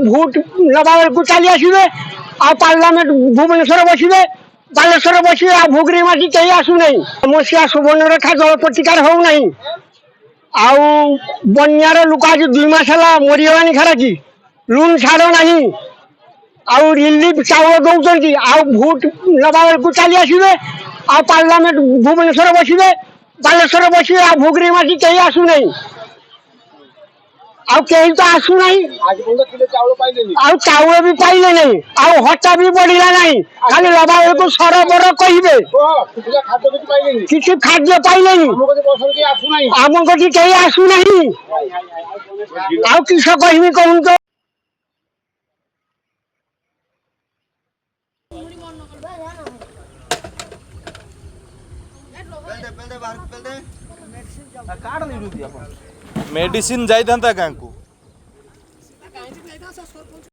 vote নেওয়া বেଳକୁ ଚାଲି ଆସିବେ ଆଉ ପାର୍ଲାମେଣ୍ଟ ଭୁବନେଶ୍ୱର ବସିବେ ବାଲେଶ୍ୱର ବସିବେ ଆଉ ଭୁଗରି ମାଟି କେହି ଆସୁନାହିଁ ସମସ୍ୟା ସୁବର୍ଣ୍ଣରେଖା ଜଳ ପ୍ରତିକାର ହଉନାହିଁ ଆଉ ବନ୍ୟାର ଲୋକ ଆଜି 2 ମାସ ହେଲା ମରିଗଲାଣି ଖରାକି ଲୁନ୍ ଛାଡ଼ ନାହିଁ ଆଉ ରିଲିଫ ଚାଉଳ ଦଉଛନ୍ତି ଆଉ ଭୋଟ ନେବା ବେଳକୁ ଚାଲି ଆସିବେ ଆଉ ପାର୍ଲାମେଣ୍ଟ ଭୁବନେଶ୍ୱର ବସିବେ ବାଲେଶ୍ୱର ବସିବେ ଆଉ ଭୁଗରି ମାଟି କେହି ଆସୁନାହିଁ ଆଉ କେହି ତ ଆସୁନାହିଁ ଆଉ ଚାଉଳ ବି ପାଇଲେ ନାହିଁ ଆଉ ହଟା ବି ବଢିଲା ନାହିଁ ଖାଲି ନେବା ବେଳକୁ ସରବର କହିବେ କିଛି ଖାଦ୍ୟ ପାଇଲେନି ଆମ କଠି କେହି ଆସୁନାହିଁ ଆଉ କିସ କହିବି କହୁଛ मेडिसिन जाइथा क्या